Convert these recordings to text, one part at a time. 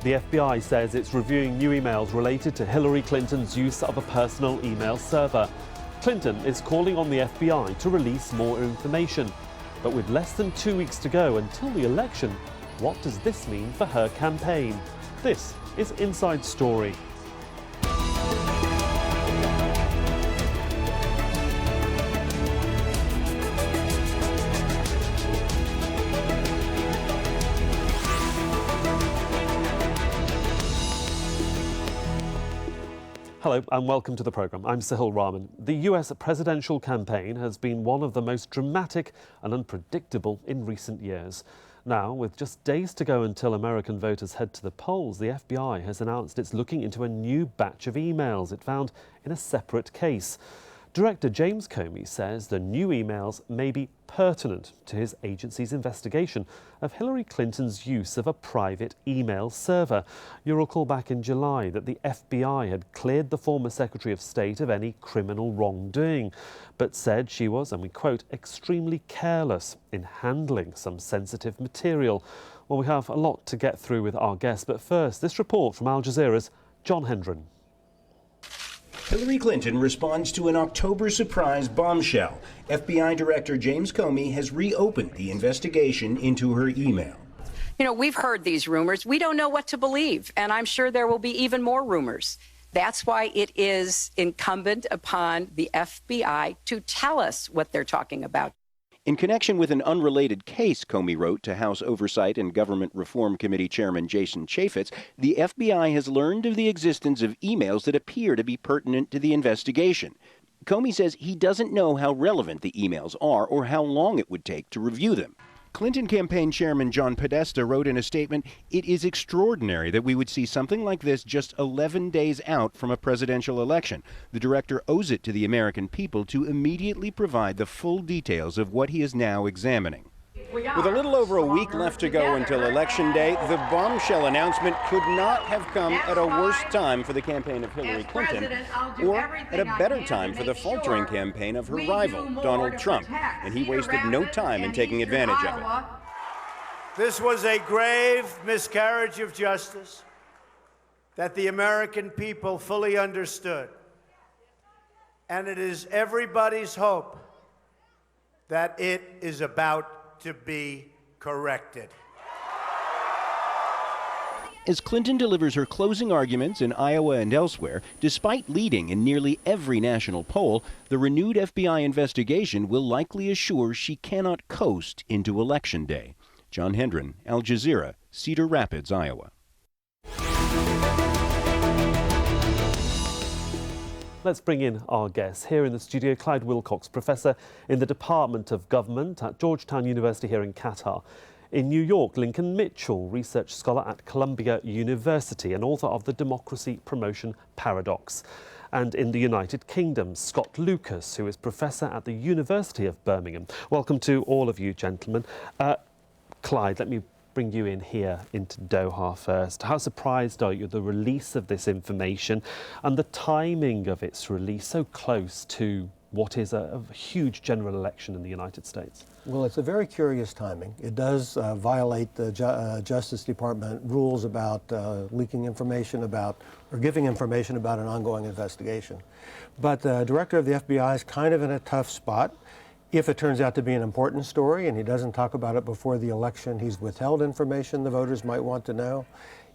The FBI says it's reviewing new emails related to Hillary Clinton's use of a personal email server. Clinton is calling on the FBI to release more information. But with less than 2 weeks to go until the election, what does this mean for her campaign? This is Inside Story. Hello and welcome to the programme. I'm Sahil Rahman. The US presidential campaign has been one of the most dramatic and unpredictable in recent years. Now, with just days to go until American voters head to the polls, the FBI has announced it's looking into a new batch of emails it found in a separate case. Director James Comey says the new emails may be pertinent to his agency's investigation of Hillary Clinton's use of a private email server. You'll recall back in July that the FBI had cleared the former Secretary of State of any criminal wrongdoing, but said she was, and we quote, extremely careless in handling some sensitive material. Well, we have a lot to get through with our guests, but first, this report from Al Jazeera's John Hendren. Hillary Clinton responds to an October surprise bombshell. FBI Director James Comey has reopened the investigation into her email. You know, we've heard these rumors. We don't know what to believe, and I'm sure there will be even more rumors. That's why it is incumbent upon the FBI to tell us what they're talking about. In connection with an unrelated case, Comey wrote to House Oversight and Government Reform Committee Chairman Jason Chaffetz, the FBI has learned of the existence of emails that appear to be pertinent to the investigation. Comey says he doesn't know how relevant the emails are or how long it would take to review them. Clinton campaign chairman John Podesta wrote in a statement, "It is extraordinary that we would see something like this just 11 days out from a presidential election. The director owes it to the American people to immediately provide the full details of what he is now examining." With a little over a week left to go until Election Day, the bombshell announcement could not have come at a worse time for the campaign of Hillary Clinton, or at a better time for the faltering campaign of her rival, Donald Trump, and he wasted no time in taking advantage of it. This was a grave miscarriage of justice that the American people fully understood, and it is everybody's hope that it is about to be corrected. As Clinton delivers her closing arguments in Iowa and elsewhere, despite leading in nearly every national poll, the renewed FBI investigation will likely assure she cannot coast into Election Day. John Hendren, Al Jazeera, Cedar Rapids, Iowa. Let's bring in our guests. Here in the studio, Clyde Wilcox, Professor in the Department of Government at Georgetown University here in Qatar. In New York, Lincoln Mitchell, Research Scholar at Columbia University and author of The Democracy Promotion Paradox. And in the United Kingdom, Scott Lucas, who is Professor at the University of Birmingham. Welcome to all of you, gentlemen. Clyde, let me bring you in here into Doha first. How surprised are you at the release of this information and the timing of its release so close to what is a huge general election in the United States? Well, it's a very curious timing. It does violate the Justice Department rules about leaking information about or giving information about an ongoing investigation. But the director of the FBI is kind of in a tough spot. If it turns out to be an important story and he doesn't talk about it before the election, he's withheld information the voters might want to know.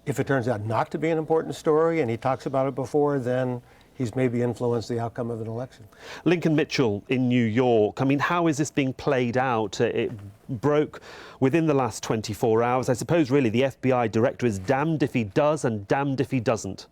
If it turns out not to be an important story and he talks about it before, then he's maybe influenced the outcome of an election. Lincoln Mitchell in New York, I mean, how is this being played out? It broke within the last 24 hours. I suppose really the FBI director is damned if he does and damned if he doesn't.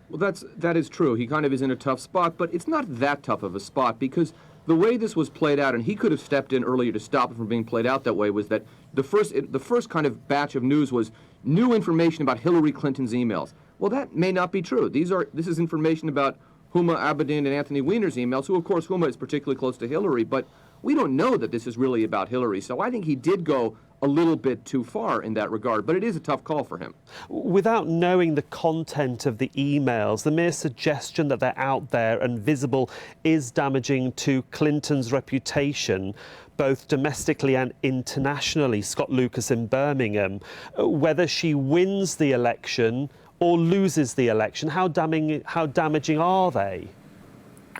Well, that is true. He kind of is in a tough spot, but it's not that tough of a spot because the way this was played out, and he could have stepped in earlier to stop it from being played out that way, was that the first kind of batch of news was new information about Hillary Clinton's emails. Well, that may not be true. This is information about Huma Abedin and Anthony Weiner's emails, who, of course, Huma is particularly close to Hillary, but we don't know that this is really about Hillary. So I think he did go a little bit too far in that regard, but it is a tough call for him. Without knowing the content of the emails, the mere suggestion that they're out there and visible is damaging to Clinton's reputation, both domestically and internationally. Scott Lucas in Birmingham. Whether she wins the election or loses the election, how damaging are they?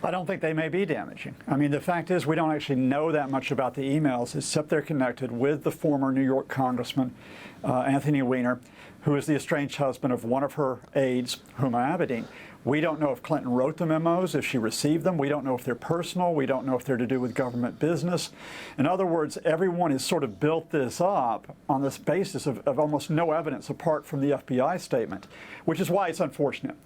I don't think they may be damaging. I mean, the fact is we don't actually know that much about the emails, except they're connected with the former New York Congressman, Anthony Weiner, who is the estranged husband of one of her aides, Huma Abedin. We don't know if Clinton wrote the memos, if she received them. We don't know if they're personal. We don't know if they're to do with government business. In other words, everyone has sort of built this up on this basis of almost no evidence apart from the FBI statement, which is why it's unfortunate.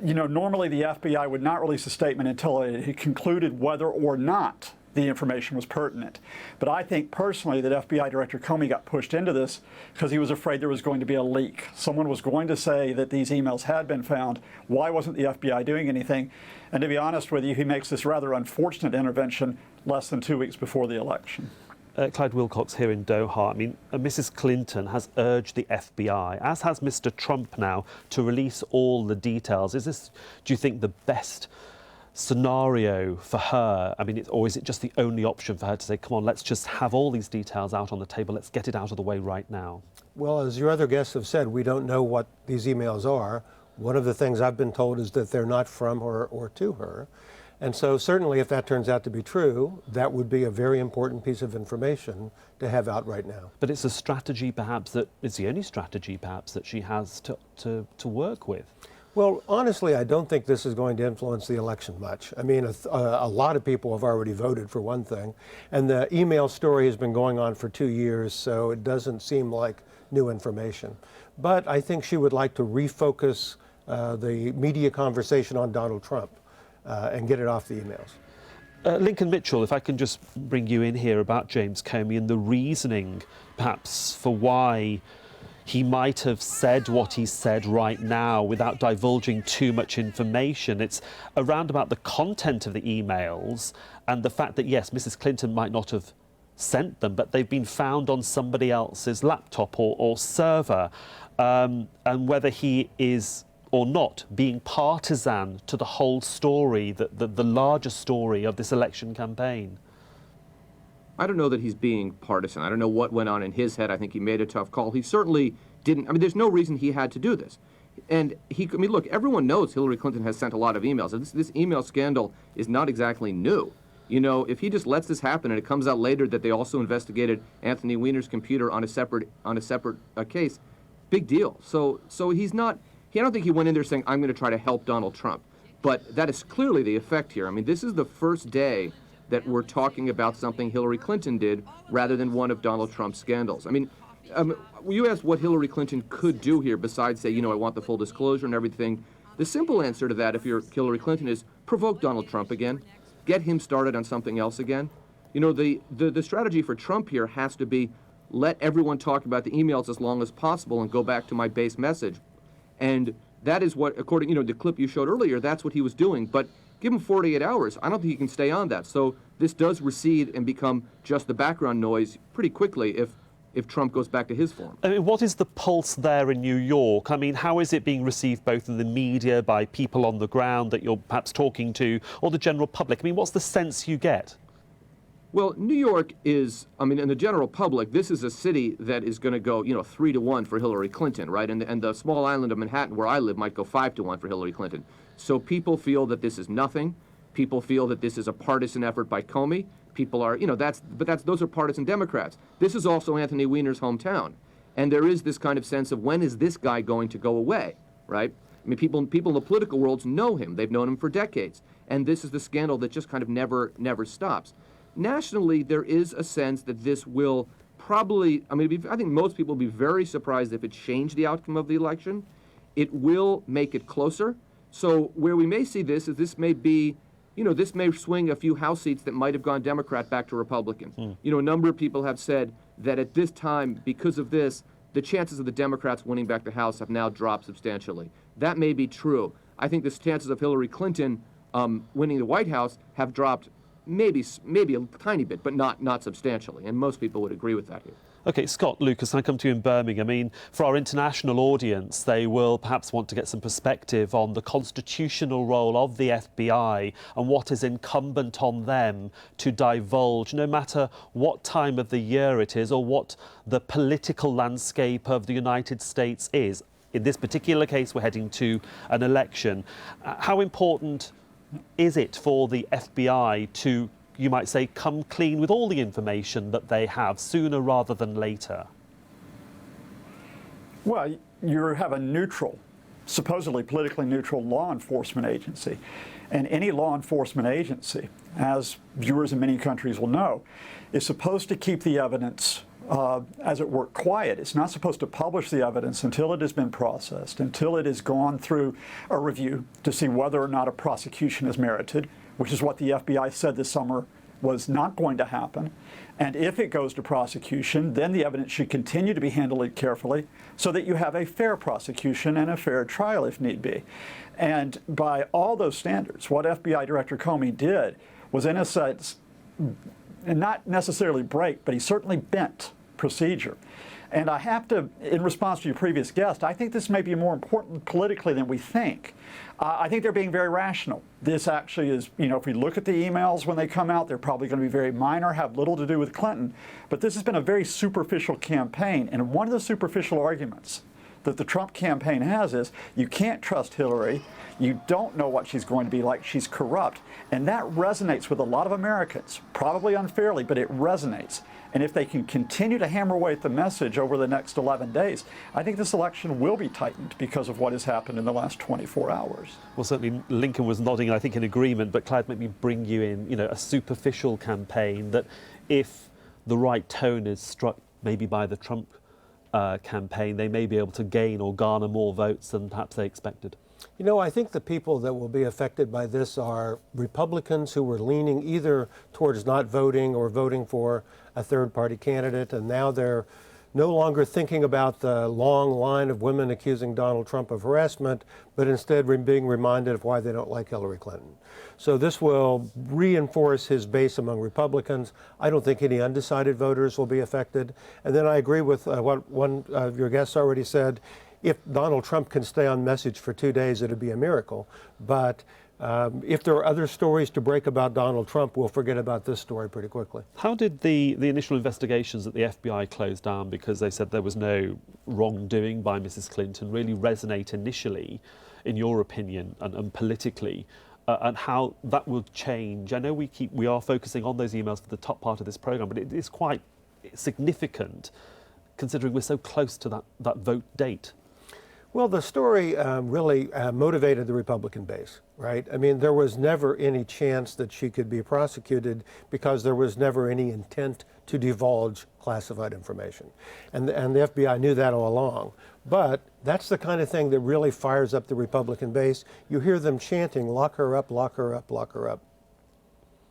You know, normally the FBI would not release a statement until it had concluded whether or not the information was pertinent. But I think personally that FBI Director Comey got pushed into this because he was afraid there was going to be a leak. Someone was going to say that these emails had been found. Why wasn't the FBI doing anything? And to be honest with you, he makes this rather unfortunate intervention less than 2 weeks before the election. Clyde Wilcox here in Doha. I mean, Mrs. Clinton has urged the FBI, as has Mr. Trump now, to release all the details. Is this, do you think, the best scenario for her? I mean, or is it just the only option for her to say, come on, let's just have all these details out on the table, let's get it out of the way right now? Well, as your other guests have said, we don't know what these emails are. One of the things I've been told is that they're not from her or to her. And so certainly if that turns out to be true, that would be a very important piece of information to have out right now. But it's a strategy perhaps that it's the only strategy perhaps that she has to work with. Well, honestly, I don't think this is going to influence the election much. I mean, a lot of people have already voted, for one thing, and the email story has been going on for 2 years, so it doesn't seem like new information. But I think she would like to refocus the media conversation on Donald Trump and get it off the emails. Lincoln Mitchell, if I can just bring you in here about James Comey and the reasoning, perhaps, for why he might have said what he said right now without divulging too much information. It's around about the content of the emails and the fact that, yes, Mrs. Clinton might not have sent them, but they've been found on somebody else's laptop or server, and whether he is or not being partisan to the whole story, the larger story of this election campaign. I don't know that he's being partisan. I don't know what went on in his head. I think he made a tough call. He certainly didn't. I mean, there's no reason he had to do this. And I mean, look, everyone knows Hillary Clinton has sent a lot of emails. This email scandal is not exactly new. You know, if he just lets this happen and it comes out later that they also investigated Anthony Weiner's computer on a separate case, big deal. So he's not. I don't think he went in there saying, I'm going to try to help Donald Trump. But that is clearly the effect here. I mean, this is the first day that we're talking about something Hillary Clinton did rather than one of Donald Trump's scandals. I mean, you asked what Hillary Clinton could do here besides say, you know, I want the full disclosure and everything. The simple answer to that, if you're Hillary Clinton, is provoke Donald Trump again. Get him started on something else again. You know, the strategy for Trump here has to be let everyone talk about the emails as long as possible and go back to my base message. And that is what, according, you know, the clip you showed earlier, that's what he was doing. But give him 48 hours. I don't think he can stay on that. So this does recede and become just the background noise pretty quickly if Trump goes back to his form. I mean, what is the pulse there in New York? I mean, how is it being received both in the media, by people on the ground that you're perhaps talking to, or the general public? I mean, what's the sense you get? Well, New York is, I mean, in the general public, this is a city that is going to go, you know, 3-1 for Hillary Clinton, right? And the small island of Manhattan, where I live, might go 5-1 for Hillary Clinton. So people feel that this is nothing. People feel that this is a partisan effort by Comey. People are, you know, those are partisan Democrats. This is also Anthony Weiner's hometown. And there is this kind of sense of when is this guy going to go away, right? I mean, people in the political worlds know him. They've known him for decades. And this is the scandal that just kind of never stops. Nationally, there is a sense that this will probably, I mean, I think most people will be very surprised if it changed the outcome of the election. It will make it closer. So where we may see this is this may be, you know, this may swing a few House seats that might have gone Democrat back to Republican. You know, a number of people have said that at this time, because of this, the chances of the Democrats winning back the House have now dropped substantially. That may be true. I think the chances of Hillary Clinton winning the White House have dropped maybe a tiny bit, but not substantially, and most people would agree with that here. Okay, Scott Lucas, I come to you in Birmingham. I mean, for our international audience, they will perhaps want to get some perspective on the constitutional role of the FBI and what is incumbent on them to divulge, no matter what time of the year it is or what the political landscape of the United States is. In this particular case, we're heading to an election. How important is it for the FBI to, you might say, come clean with all the information that they have sooner rather than later? Well, you have a neutral, supposedly politically neutral law enforcement agency. And any law enforcement agency, as viewers in many countries will know, is supposed to keep the evidence, as it were, quiet. It's not supposed to publish the evidence until it has been processed, until it has gone through a review to see whether or not a prosecution is merited, which is what the FBI said this summer was not going to happen. And if it goes to prosecution, then the evidence should continue to be handled carefully so that you have a fair prosecution and a fair trial if need be. And by all those standards, what FBI Director Comey did was, in a sense, not necessarily break, but he certainly bent procedure. And I have to, in response to your previous guest, I think this may be more important politically than we think. I think they're being very rational. This actually is, if we look at the emails when they come out, they're probably going to be very minor, have little to do with Clinton. But this has been a very superficial campaign. And one of the superficial arguments that the Trump campaign has is you can't trust Hillary. You don't know what she's going to be like. She's corrupt. And that resonates with a lot of Americans, probably unfairly, but it resonates. And if they can continue to hammer away at the message over the next 11 days, I think this election will be tightened because of what has happened in the last 24 hours. Well, certainly Lincoln was nodding, I think, in agreement, but Clive, let me bring you in, a superficial campaign that if the right tone is struck maybe by the Trump campaign, they may be able to gain or garner more votes than perhaps they expected. I think the people that will be affected by this are Republicans who were leaning either towards not voting or voting for a third-party candidate, and now they're no longer thinking about the long line of women accusing Donald Trump of harassment, but instead being reminded of why they don't like Hillary Clinton. So this will reinforce his base among Republicans. I don't think any undecided voters will be affected. And then I agree with what one of your guests already said. If Donald Trump can stay on message for 2 days, it'd be a miracle. But if there are other stories to break about Donald Trump, we'll forget about this story pretty quickly. How did the initial investigations that the FBI closed down because they said there was no wrongdoing by Mrs. Clinton really resonate initially, in your opinion, and politically, and how that will change? I know we are focusing on those emails for the top part of this programme, but it is quite significant considering we're so close to that vote date. Well, the story really motivated the Republican base, right? I mean, there was never any chance that she could be prosecuted because there was never any intent to divulge classified information. And the FBI knew that all along. But that's the kind of thing that really fires up the Republican base. You hear them chanting, lock her up, lock her up, lock her up.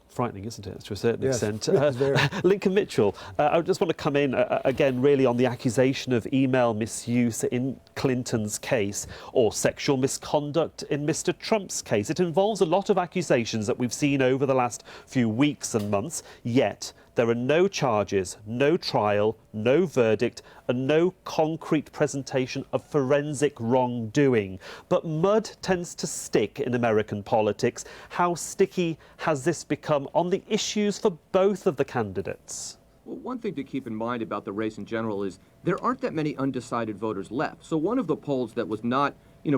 Frightening, isn't it, to a certain Yes, extent? Lincoln Mitchell, I just want to come in again really on the accusation of email misuse in Clinton's case or sexual misconduct in Mr. Trump's case. It involves a lot of accusations that we've seen over the last few weeks and months, yet there are no charges, no trial, no verdict, and no concrete presentation of forensic wrongdoing. But mud tends to stick in American politics. How sticky has this become on the issues for both of the candidates? Well, one thing to keep in mind about the race in general is there aren't that many undecided voters left. So one of the polls that was not,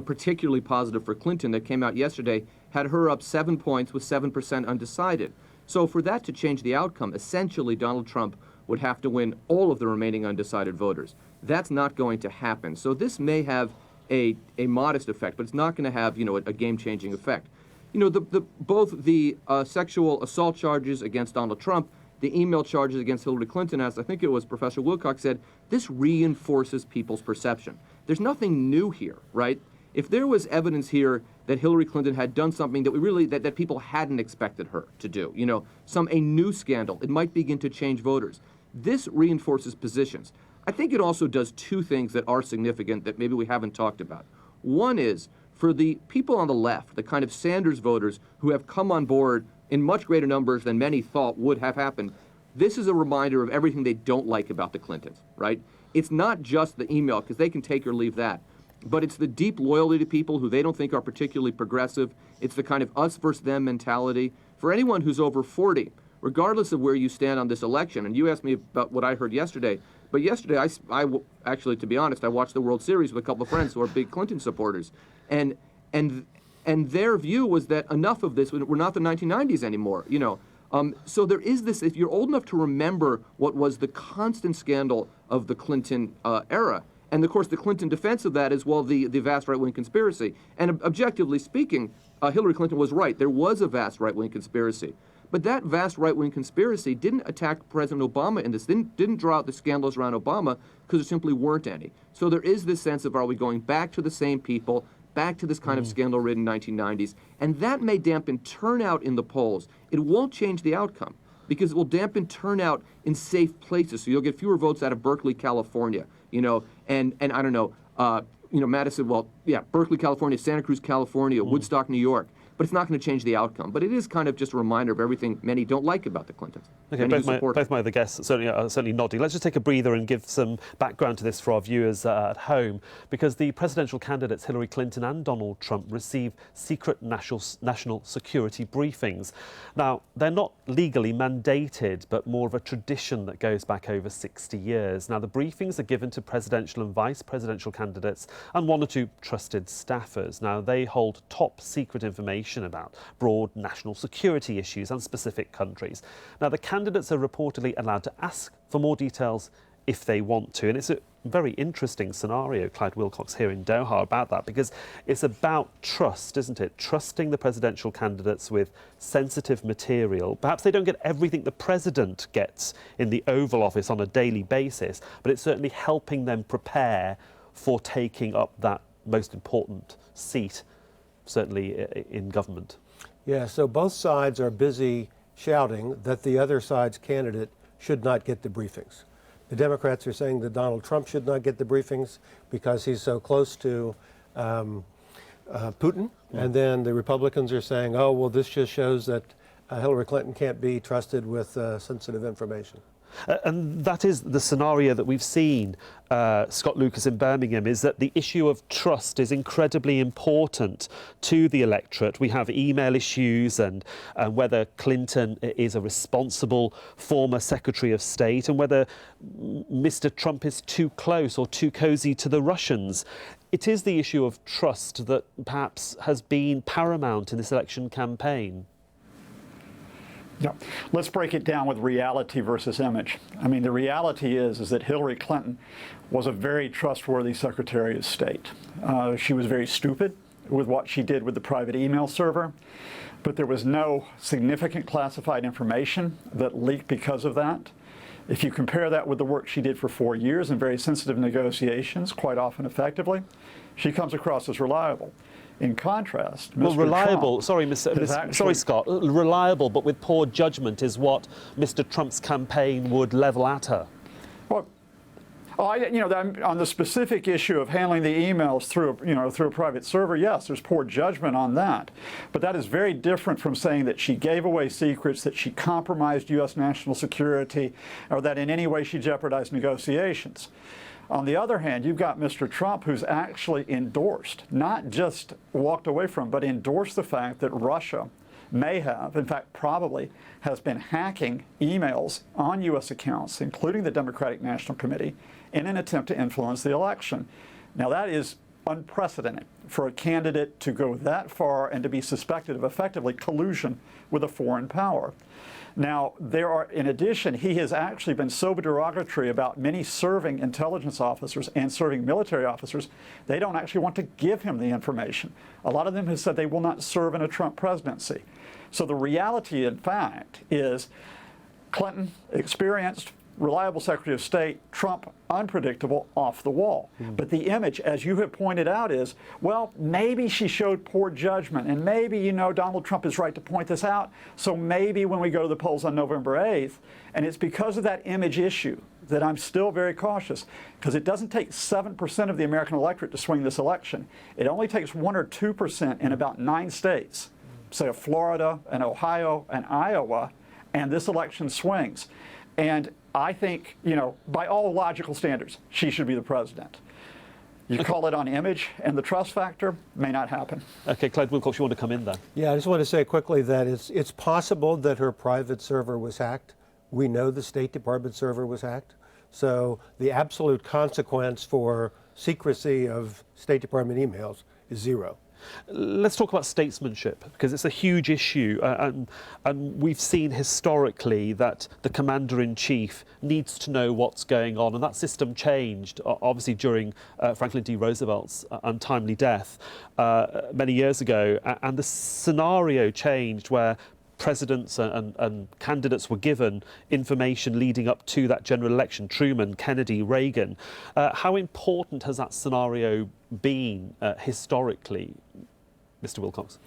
particularly positive for Clinton that came out yesterday had her up 7 points with 7% undecided. So for that to change the outcome, essentially Donald Trump would have to win all of the remaining undecided voters. That's not going to happen. So this may have a modest effect, but it's not going to have, a game-changing effect. Both the sexual assault charges against Donald Trump, the email charges against Hillary Clinton, as I think it was Professor Wilcox said, this reinforces people's perception. There's nothing new here, right? If there was evidence here that Hillary Clinton had done something that that people hadn't expected her to do, a new scandal, it might begin to change voters. This reinforces positions. I think it also does two things that are significant that maybe we haven't talked about. One is for the people on the left, the kind of Sanders voters who have come on board in much greater numbers than many thought would have happened, this is a reminder of everything they don't like about the Clintons, right? It's not just the email, because they can take or leave that, but it's the deep loyalty to people who they don't think are particularly progressive. It's the kind of us versus them mentality. For anyone who's over 40, regardless of where you stand on this election, and you asked me about what I heard yesterday, but yesterday, I actually, to be honest, I watched the World Series with a couple of friends who are big Clinton supporters, and their view was that enough of this, we're not the 1990s anymore, you know. So there is this, if you're old enough to remember what was the constant scandal of the Clinton era, and of course the Clinton defense of that is, well, the vast right-wing conspiracy. And objectively speaking, Hillary Clinton was right. There was a vast right-wing conspiracy. But that vast right-wing conspiracy didn't attack President Obama in this, didn't draw out the scandals around Obama, because there simply weren't any. So there is this sense of, are we going back to the same people, back to this kind of scandal-ridden 1990s? And that may dampen turnout in the polls. It won't change the outcome, because it will dampen turnout in safe places. So you'll get fewer votes out of Berkeley, California, you know, and I don't know, you know, Madison, well, yeah, Berkeley, California, Santa Cruz, California, Woodstock, New York. But it's not going to change the outcome. But it is kind of just a reminder of everything many don't like about the Clintons. Okay, both my other guests certainly nodding. Let's just take a breather and give some background to this for our viewers at home, because the presidential candidates Hillary Clinton and Donald Trump receive secret national security briefings. Now, they're not legally mandated, but more of a tradition that goes back over 60 years. Now, the briefings are given to presidential and vice presidential candidates and one or two trusted staffers. Now, they hold top secret information about broad national security issues and specific countries. Now, the candidates are reportedly allowed to ask for more details if they want to, and it's a very interesting scenario, Clyde Wilcox here in Doha, about that, because it's about trust, isn't it? Trusting the presidential candidates with sensitive material. Perhaps they don't get everything the president gets in the Oval Office on a daily basis, but it's certainly helping them prepare for taking up that most important seat, certainly in government. Yeah, so both sides are busy shouting that the other side's candidate should not get the briefings. The Democrats are saying that Donald Trump should not get the briefings because he's so close to Putin. And then the Republicans are saying, oh, well, this just shows that Hillary Clinton can't be trusted with sensitive information. And that is the scenario that we've seen, Scott Lucas in Birmingham, is that the issue of trust is incredibly important to the electorate. We have email issues and whether Clinton is a responsible former Secretary of State and whether Mr. Trump is too close or too cosy to the Russians. It is the issue of trust that perhaps has been paramount in this election campaign. Yeah. Let's break it down with reality versus image. I mean, the reality is that Hillary Clinton was a very trustworthy Secretary of State. She was very stupid with what she did with the private email server, but there was no significant classified information that leaked because of that. If you compare that with the work she did for 4 years in very sensitive negotiations, quite often effectively, she comes across as reliable. In contrast, Mr. Well, reliable, Trump sorry, Scott, reliable but with poor judgment is what Mr. Trump's campaign would level at her. Well, on the specific issue of handling the emails through a private server, yes, there's poor judgment on that. But that is very different from saying that she gave away secrets, that she compromised U.S. national security, or that in any way she jeopardized negotiations. On the other hand, you've got Mr. Trump, who's actually endorsed, not just walked away from, but endorsed the fact that Russia may have, in fact probably, has been hacking emails on U.S. accounts, including the Democratic National Committee, in an attempt to influence the election. Now that is unprecedented for a candidate to go that far and to be suspected of effectively collusion with a foreign power. Now, in addition, he has actually been so derogatory about many serving intelligence officers and serving military officers, they don't actually want to give him the information. A lot of them have said they will not serve in a Trump presidency. So the reality, in fact, is Clinton, experienced, reliable Secretary of State, Trump, unpredictable, off the wall. But the image, as you have pointed out, is, well, maybe she showed poor judgment, and maybe, Donald Trump is right to point this out, so maybe when we go to the polls on November 8th, and it's because of that image issue that I'm still very cautious, because it doesn't take 7% of the American electorate to swing this election. It only takes 1 or 2% in about 9 states, say Florida and Ohio and Iowa, and this election swings. And I think, by all logical standards, she should be the president. You call it on image, and the trust factor may not happen. Okay, Clyde Wilcox, you want to come in there? Yeah, I just want to say quickly that it's possible that her private server was hacked. We know the State Department server was hacked. So the absolute consequence for secrecy of State Department emails is zero. Let's talk about statesmanship, because it's a huge issue, and we've seen historically that the commander-in-chief needs to know what's going on, and that system changed, obviously, during Franklin D. Roosevelt's untimely death many years ago, and the scenario changed where presidents and candidates were given information leading up to that general election, Truman, Kennedy, Reagan. How important has that scenario been historically, Mr. Wilcox?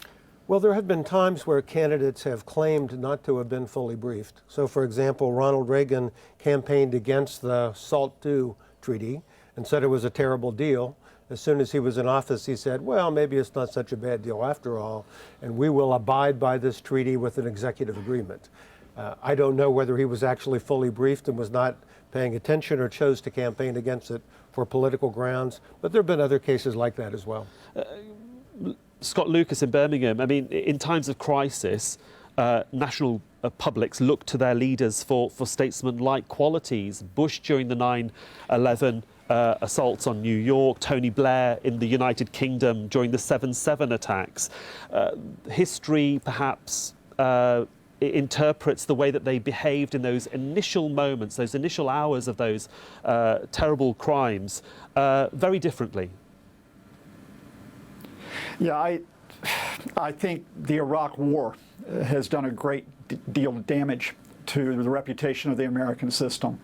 Well, there have been times where candidates have claimed not to have been fully briefed. So, for example, Ronald Reagan campaigned against the SALT II treaty and said it was a terrible deal. As soon as he was in office, he said, well, maybe it's not such a bad deal after all, and we will abide by this treaty with an executive agreement. I don't know whether he was actually fully briefed and was not paying attention or chose to campaign against it for political grounds, but there have been other cases like that as well. Scott Lucas in Birmingham, I mean, in times of crisis, national publics look to their leaders for statesman-like qualities. Bush during the 9/11 assaults on New York, Tony Blair in the United Kingdom during the 7/7 attacks. History perhaps interprets the way that they behaved in those initial moments, those initial hours of those terrible crimes, very differently. Yeah, I think the Iraq War has done a great deal of damage to the reputation of the American system.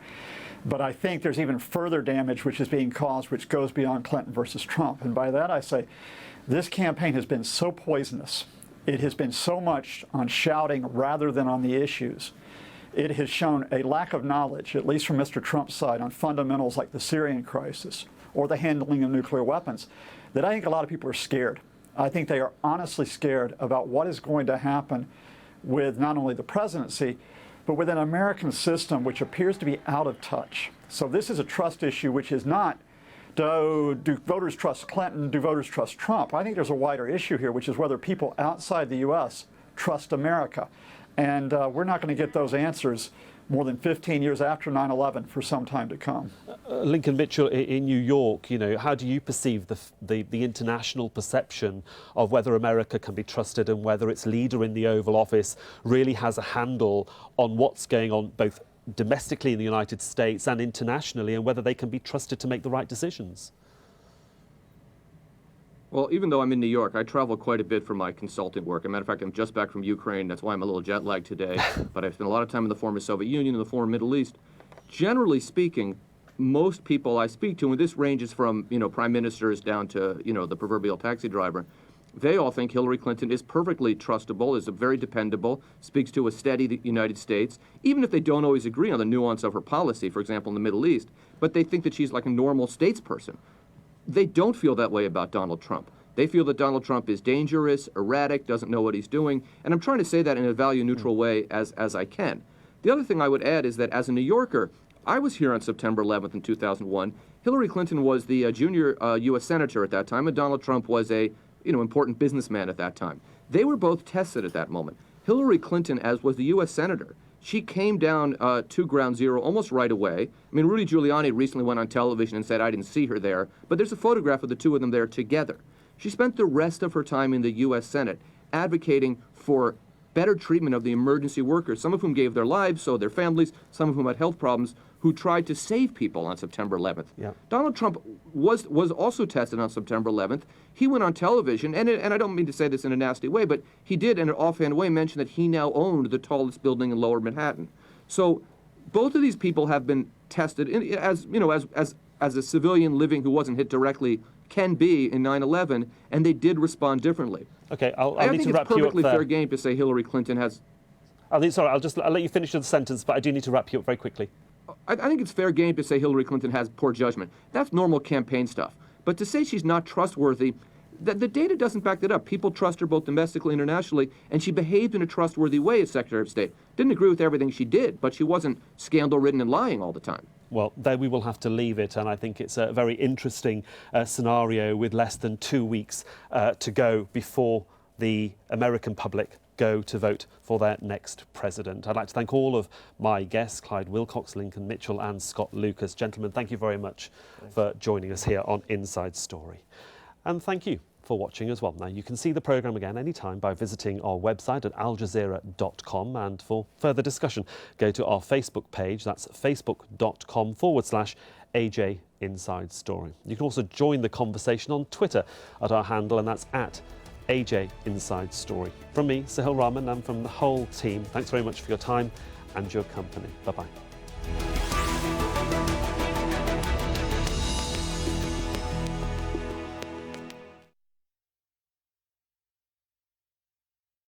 But I think there's even further damage which is being caused, which goes beyond Clinton versus Trump. And by that I say, this campaign has been so poisonous. It has been so much on shouting rather than on the issues. It has shown a lack of knowledge, at least from Mr. Trump's side, on fundamentals like the Syrian crisis or the handling of nuclear weapons, that I think a lot of people are scared. I think they are honestly scared about what is going to happen with not only the presidency, but with an American system which appears to be out of touch. So this is a trust issue which is not, do voters trust Clinton, do voters trust Trump? I think there's a wider issue here, which is whether people outside the U.S. trust America. And we're not going to get those answers more than 15 years after 9/11 for some time to come. Lincoln Mitchell in New York, how do you perceive the international perception of whether America can be trusted and whether its leader in the Oval Office really has a handle on what's going on both domestically in the United States and internationally, and whether they can be trusted to make the right decisions? Well, even though I'm in New York, I travel quite a bit for my consulting work. As a matter of fact, I'm just back from Ukraine. That's why I'm a little jet lagged today. But I've spent a lot of time in the former Soviet Union and the former Middle East. Generally speaking, most people I speak to, and this ranges from, prime ministers down to, the proverbial taxi driver, they all think Hillary Clinton is perfectly trustable, is very dependable, speaks to a steady United States, even if they don't always agree on the nuance of her policy, for example, in the Middle East, but they think that she's like a normal statesperson. They don't feel that way about Donald Trump. They feel that Donald Trump is dangerous, erratic, doesn't know what he's doing, and I'm trying to say that in a value-neutral way as I can. The other thing I would add is that as a New Yorker, I was here on September 11th in 2001. Hillary Clinton was the junior U.S. senator at that time, and Donald Trump was a important businessman at that time. They were both tested at that moment. Hillary Clinton, as was the U.S. senator, she came down to ground zero almost right away. I mean, Rudy Giuliani recently went on television and said, I didn't see her there, but there's a photograph of the two of them there together. She spent the rest of her time in the U.S. Senate advocating for better treatment of the emergency workers, some of whom gave their lives, so their families, some of whom had health problems, who tried to save people on September 11th. Yeah. Donald Trump was also tested on September 11th. He went on television, and I don't mean to say this in a nasty way, but he did in an offhand way mention that he now owned the tallest building in Lower Manhattan. So both of these people have been tested as a civilian living who wasn't hit directly can be in 9/11, and they did respond differently. Okay, I'll need to wrap you up there. I think it's perfectly fair game to say Hillary Clinton has. I'll let you finish the sentence, but I do need to wrap you up very quickly. I think it's fair game to say Hillary Clinton has poor judgment. That's normal campaign stuff. But to say she's not trustworthy, the data doesn't back that up. People trust her both domestically and internationally, and she behaved in a trustworthy way as Secretary of State. Didn't agree with everything she did, but she wasn't scandal-ridden and lying all the time. Well, there we will have to leave it, and I think it's a very interesting scenario with less than 2 weeks to go before the American public go to vote for their next president. I'd like to thank all of my guests, Clyde Wilcox, Lincoln Mitchell and Scott Lucas. Gentlemen, thank you very much for joining us here on Inside Story. And thank you for watching as well. Now, you can see the programme again anytime by visiting our website at aljazeera.com, and for further discussion, go to our Facebook page. That's facebook.com/AJ Inside Story. You can also join the conversation on Twitter at our handle, and that's at AJ Inside Story. From me, Sahil Rahman, and from the whole team, thanks very much for your time and your company. Bye-bye.